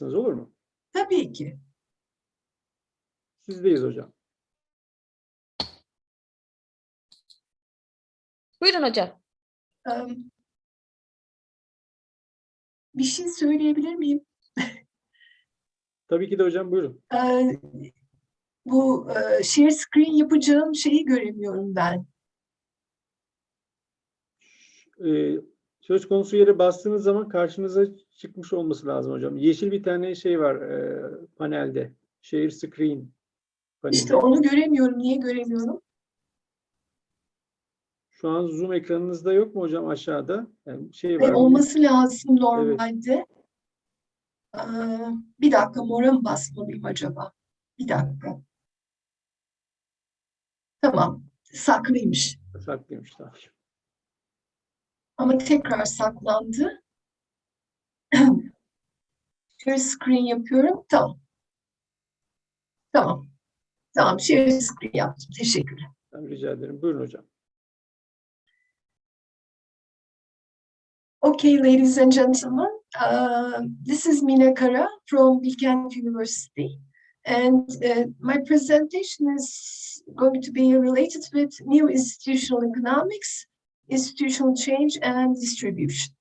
Olur mu? Tabii ki. Sizdeyiz hocam. Buyurun hocam. Bir şey söyleyebilir miyim? Tabii ki de hocam, buyurun. Bu share screen yapacağım şeyi göremiyorum ben. Söz konusu yere bastığınız zaman karşınıza çıkmış olması lazım hocam. Yeşil bir tane şey var panelde. Share screen paneli. İşte onu göremiyorum. Niye göremiyorum? Şu an Zoom ekranınızda yok mu hocam aşağıda? Yani şey var. Olması lazım normalde. Evet. Bir dakika, mora mı basmalıyım acaba? Bir dakika. Tamam. Saklıymış. Saklıymış, tamam. Ama tekrar saklandı. Share screen yapıyorum. Tamam. Tamam. Tamam. Share screen yaptım. Teşekkürler. Rica ederim. Buyurun hocam. Okay, ladies and gentlemen, this is Mina Kara from Bilkent University, and my presentation is going to be related with new institutional economics, institutional change, and distribution.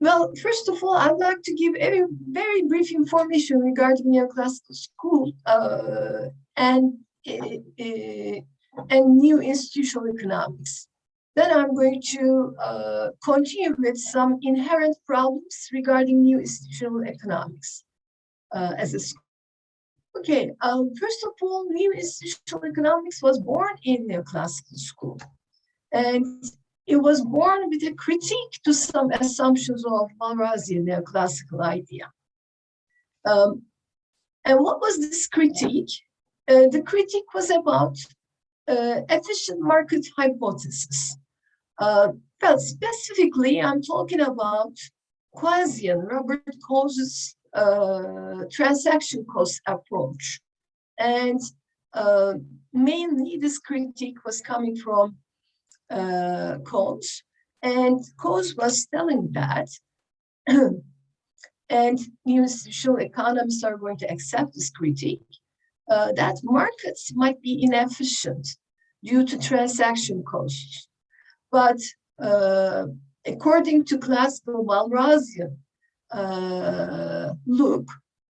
Well, first of all, I'd like to give a very brief information regarding neoclassical school and new institutional economics. Then I'm going to continue with some inherent problems regarding new institutional economics as a school. Okay, first of all, new institutional economics was born in neoclassical school. And it was born with a critique to some assumptions of Malrasian neoclassical idea. And what was this critique? The critique was about efficient market hypothesis. Well, specifically, I'm talking about Quasian, Robert Coase's transaction cost approach. And mainly this critique was coming from Coase, and Coase was telling that, and new institutional economists are going to accept this critique, that markets might be inefficient due to transaction costs. But according to classical Malrasian look,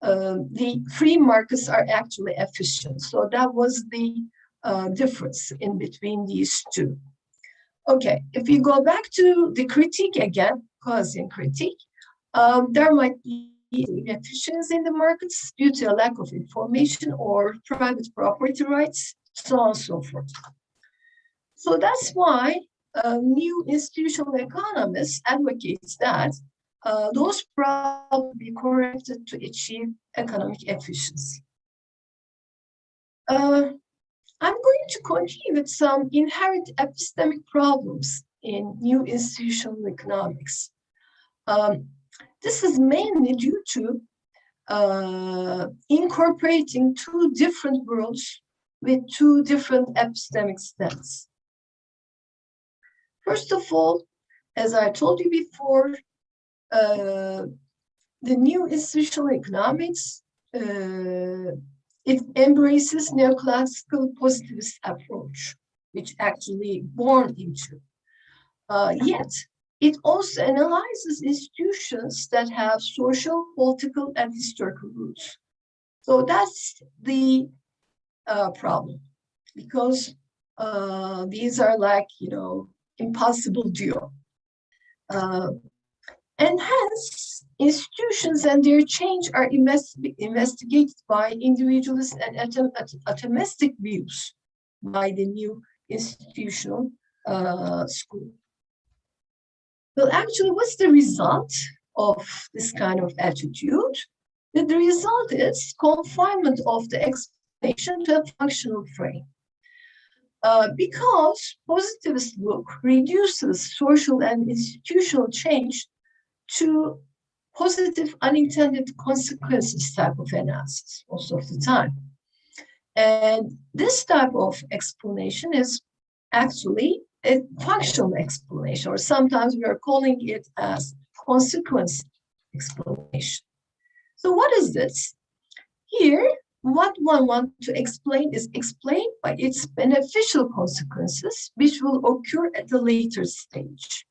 the free markets are actually efficient. So that was the difference in between these two. Okay, if we go back to the critique again, Coasian critique, there might be inefficiencies in the markets due to a lack of information or private property rights, so on and so forth. So that's why new institutional economists advocate that those problems be corrected to achieve economic efficiency. I'm going to continue with some inherent epistemic problems in new institutional economics. This is mainly due to incorporating two different worlds with two different epistemic stance. First of all, as I told you before, the new institutional economics it embraces neoclassical positivist approach, which actually born into. Yet, it also analyzes institutions that have social, political, and historical roots. So that's the problem, because these are like, impossible duo. And hence, institutions and their change are investigated by individualist and atomistic views by the new institutional school. Well, actually, what's the result of this kind of attitude? The result is confinement of the explanation to a functional frame. Because positivist look reduces social and institutional change to positive unintended consequences type of analysis most of the time. And this type of explanation is actually a functional explanation, or sometimes we are calling it as consequence explanation. So what is this? Here, what one wants to explain is explained by its beneficial consequences, which will occur at a later stage,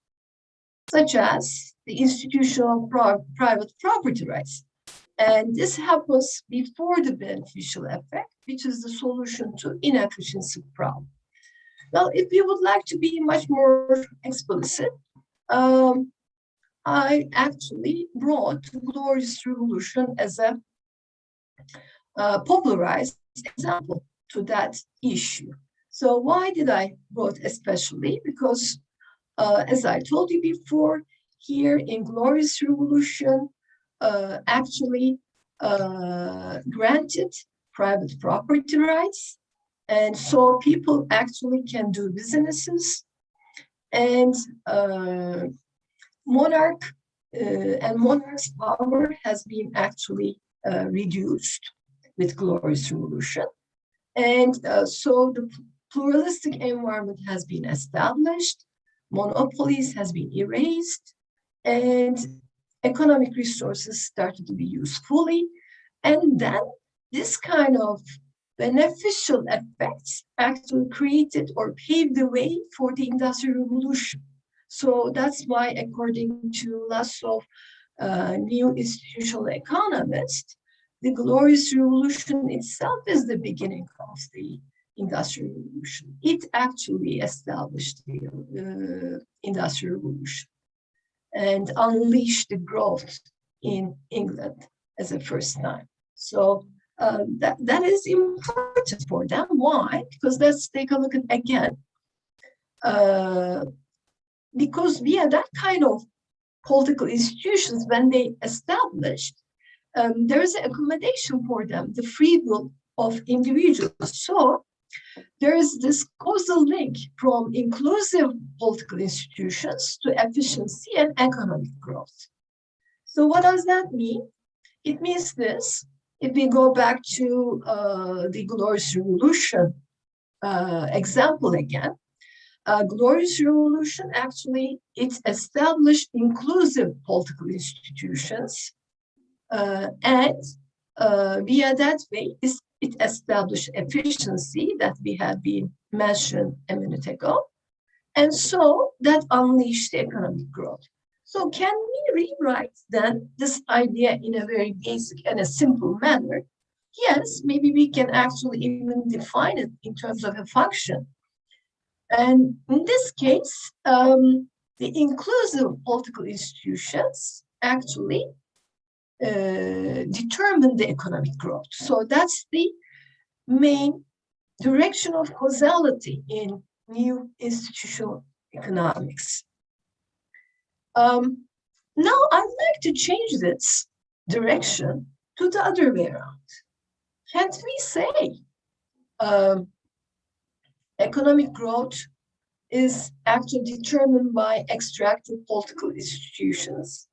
such as the institution of private property rights. And this happens before the beneficial effect, which is the solution to inefficiency problem. Well, if you would like to be much more explicit, I actually brought the Glorious Revolution as a popularized example to that issue. So why did I brought especially? Because as I told you before, here in Glorious Revolution, actually granted private property rights. And so people actually can do businesses, and monarch's power has been actually reduced with Glorious Revolution. And so the pluralistic environment has been established, monopolies has been erased, and economic resources started to be used fully. And then this kind of beneficial effects actually created or paved the way for the Industrial Revolution. So that's why, according to lots of new institutional economists, the Glorious Revolution itself is the beginning of the Industrial Revolution. It actually established the Industrial Revolution and unleashed the growth in England as a first time. So that is important for them. Why? Because let's take a look at again. Because via that kind of political institutions, when they established, there is an accommodation for them, the free will of individuals. So there is this causal link from inclusive political institutions to efficiency and economic growth. So what does that mean? It means this. If we go back to the Glorious Revolution example again, Glorious Revolution actually, it established inclusive political institutions, and via that way, it established efficiency that we have been mentioned a minute ago, and so that unleashed the economic growth. So can we rewrite then this idea in a very basic and a simple manner? Yes, maybe we can actually even define it in terms of a function. And in this case, the inclusive political institutions actually determine the economic growth. So that's the main direction of causality in new institutional economics. Now I'd like to change this direction to the other way around. Can't we say economic growth is actually determined by extractive political institutions?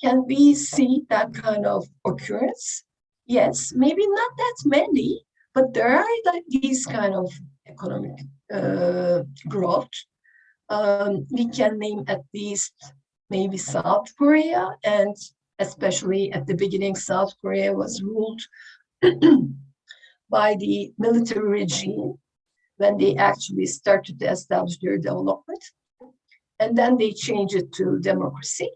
Can we see that kind of occurrence? Yes, maybe not that many, but there are these kind of economic growth. We can name at least maybe South Korea, and especially at the beginning, South Korea was ruled by the military regime when they actually started to establish their development. And then they changed it to democracy.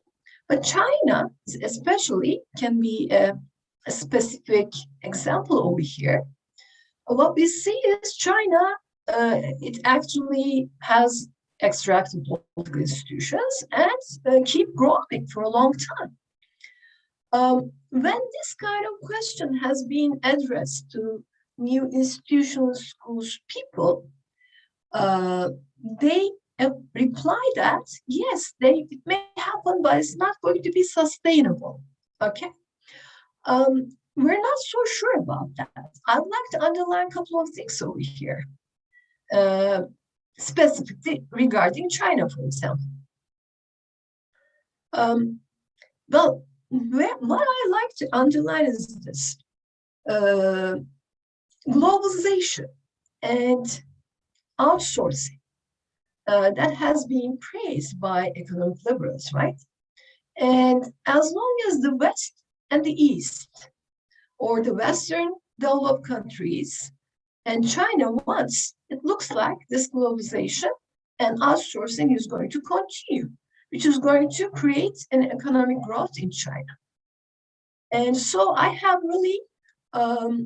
But China, especially, can be a specific example over here. What we see is China, it actually has extractive political institutions and keep growing for a long time. When this kind of question has been addressed to new institutional schools people, they reply that yes, it may happen, but it's not going to be sustainable. Okay, we're not so sure about that. I'd like to underline a couple of things over here, specifically regarding China, for example. Well, what I like to underline is this: globalization and outsourcing that has been praised by economic liberals, right? And as long as the West and the East, or the Western developed countries and China wants, it looks like this globalization and outsourcing is going to continue, which is going to create an economic growth in China. And so I have really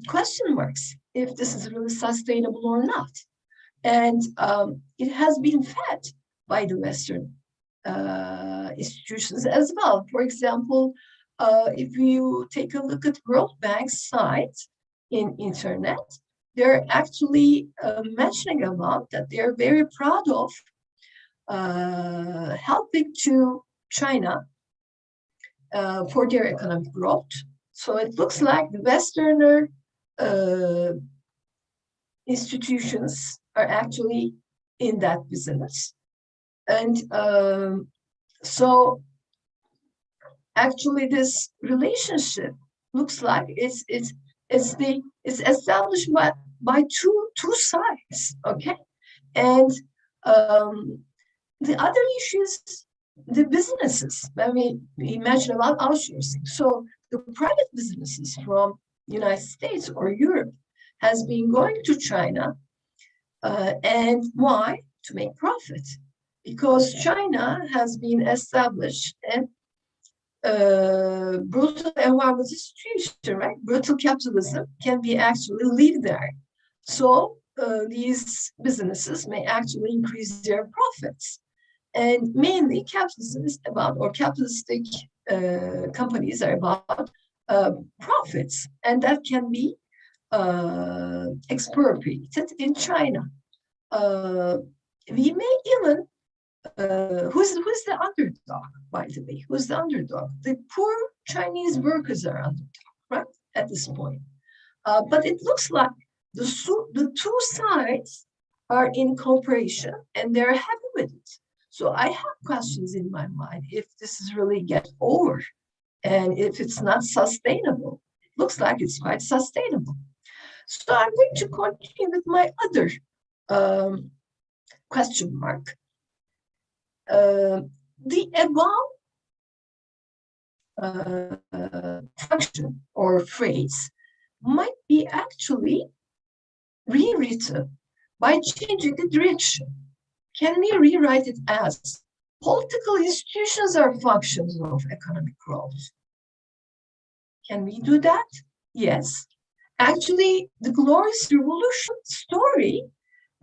question marks if this is really sustainable or not. And it has been fed by the Western institutions as well. For example, if you take a look at World Bank's site in internet, they're actually mentioning about that they're very proud of helping to China for their economic growth. So it looks like the Westerner institutions are actually in that business. And so actually this relationship looks like it's established by two sides, okay? And the other issues, the businesses, when we imagine about outsourcing. So the private businesses from the United States or Europe has been going to China. And why? To make profit. Because China has been established and brutal environmental situation, right? Brutal capitalism can be actually live there. So these businesses may actually increase their profits. And mainly capitalism is about, or capitalistic companies are about profits. And that can be expropriated in China. We may even who's the underdog, by the way? Who's the underdog? The poor Chinese workers are underdog, right? At this point. But it looks like the two sides are in cooperation and they're happy with it. So I have questions in my mind if this is really get over and if it's not sustainable. It looks like it's quite sustainable. So I'm going to continue with my other question mark. The above function or phrase might be actually rewritten by changing the direction. Can we rewrite it as political institutions are functions of economic growth? Can we do that? Yes. Actually, the glorious revolution story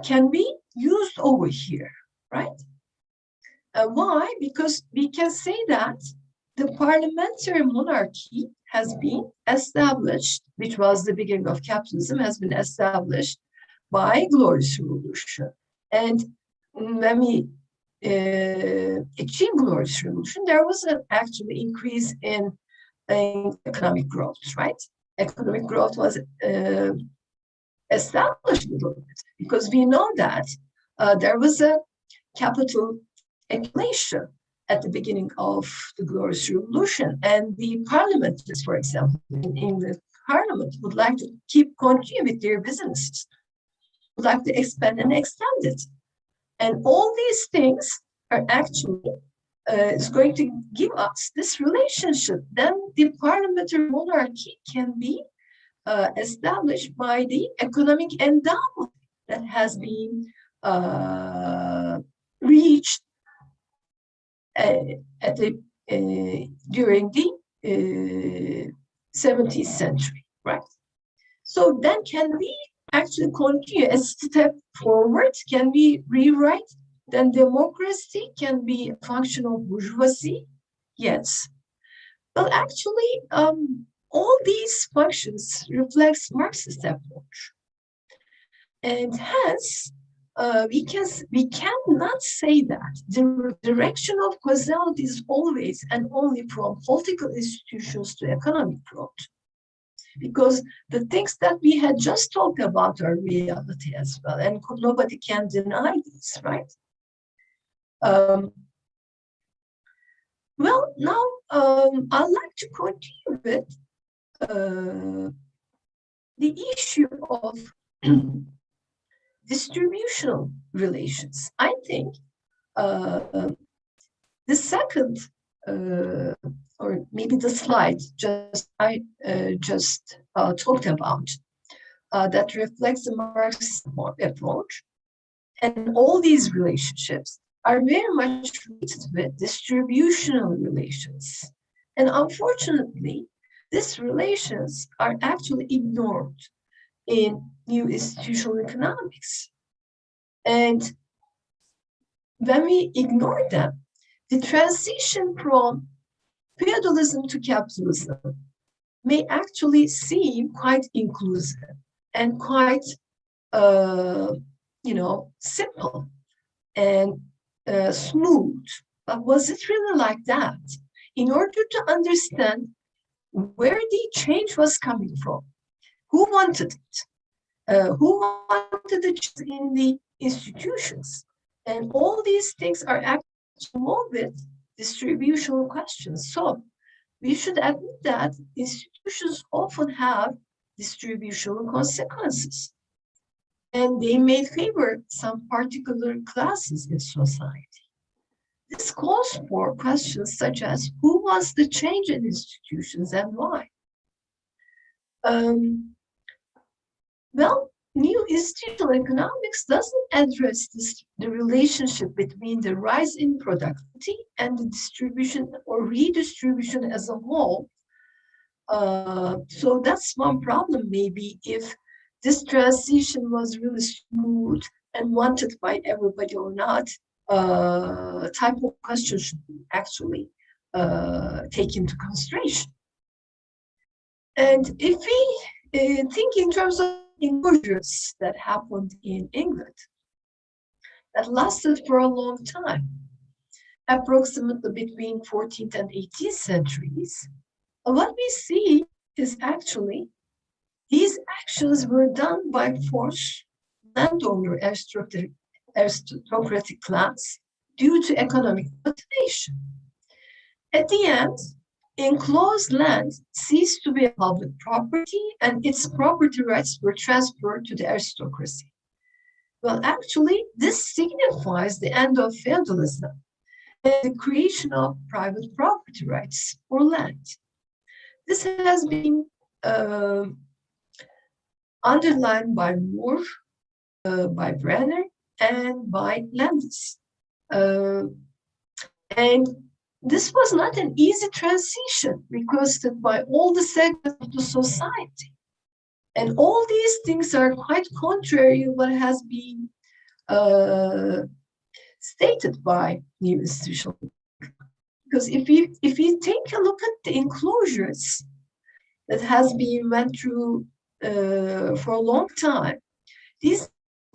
can be used over here, right? Why? Because we can say that the parliamentary monarchy has been established, which was the beginning of capitalism, has been established by glorious revolution. And when we achieved glorious revolution, there was an actually increase in economic growth, right? Economic growth was established a little bit because we know that there was a capital accumulation at the beginning of the glorious revolution, and the parliamentarians, for example, in the parliament would like to continue with their businesses, would like to expand and extend it. And all these things are actually is going to give us this relationship. Then the parliamentary monarchy can be established by the economic endowment that has been reached during the 17th century, right? So then can we actually continue a step forward? Can we rewrite? Then democracy can be a function of bourgeoisie? Yes. Well, actually, all these functions reflects Marxist approach. And hence, we cannot say that the direction of causality is always and only from political institutions to economic growth. Because the things that we had just talked about are reality as well, and nobody can deny this, right? Well, now I'd like to continue with the issue of distributional relations. I think The second, or maybe the slide I just talked about, that reflects the Marxist approach. And all these relationships are very much related with distributional relations. And unfortunately, these relations are actually ignored in new institutional economics. And when we ignore them, the transition from feudalism to capitalism may actually seem quite inclusive and quite, simple and smooth. But was it really like that? In order to understand where the change was coming from, who wanted it, who wanted the change in the institutions, and all these things are actually involved with distributional questions. So we should admit that institutions often have distributional consequences, and they may favor some particular classes in society. This calls for questions such as who was the change in institutions and why? Well, new institutional economics doesn't address the relationship between the rise in productivity and the distribution or redistribution as a whole. So that's one problem, maybe, if this transition was really smooth and wanted by everybody or not, type of question should be actually take into consideration. And if we think in terms of enclosures that happened in England, that lasted for a long time, approximately between 14th and 18th centuries, what we see is actually these actions were done by forced landowner aristocratic class due to economic motivation. At the end, enclosed land ceased to be a public property and its property rights were transferred to the aristocracy. Well, actually, this signifies the end of feudalism and the creation of private property rights for land. This has been underlined by Moore, by Brenner, and by Landis. And this was not an easy transition requested by all the segments of the society. And all these things are quite contrary to what has been stated by new institutional. Because if you take a look at the enclosures that has been went through for a long time, these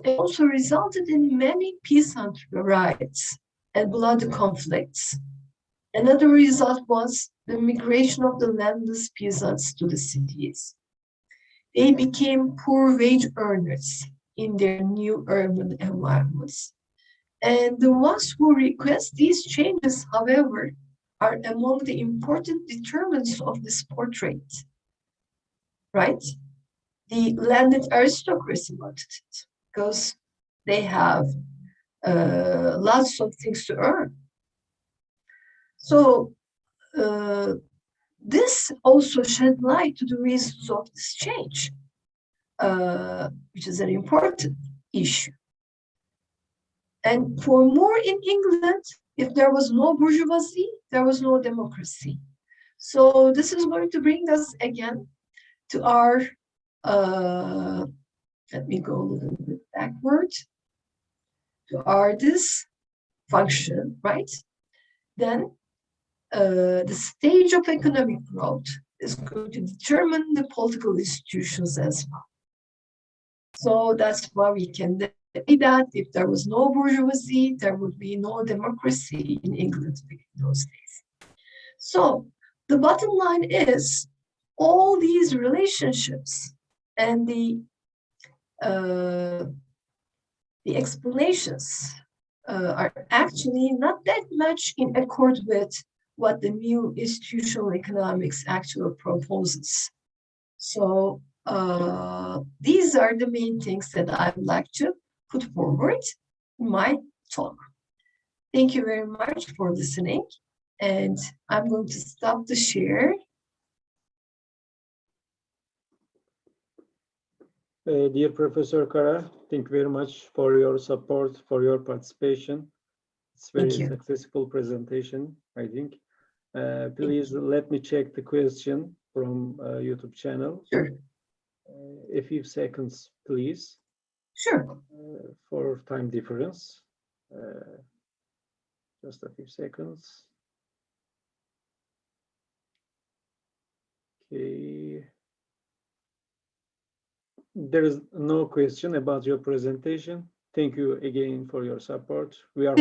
also resulted in many peasant riots and bloody conflicts. Another result was the migration of the landless peasants to the cities. They became poor wage earners in their new urban environments. And the ones who request these changes, however, are among the important determinants of this portrait, right? The landed aristocracy wanted it because they have lots of things to earn. So this also shed light to the reasons of this change, which is an important issue. And for more in England, if there was no bourgeoisie, there was no democracy. So this is going to bring us again to our, let me go a little bit backward, to our this function, right? Then the stage of economic growth is going to determine the political institutions as well. So that's why we can say that if there was no bourgeoisie, there would be no democracy in England in those days. So the bottom line is all these relationships and the explanations are actually not that much in accord with what the new institutional economics actually proposes. So these are the main things that I would like to put forward in my talk. Thank you very much for listening. And I'm going to stop the share. Dear Professor Kara, thank you very much for your support, for your participation. It's very successful presentation, I think. Please let me check the question from YouTube channel. Sure. A few seconds, please. Sure. For time difference. Just a few seconds. Okay. There is no question about your presentation. Thank you again for your support. We are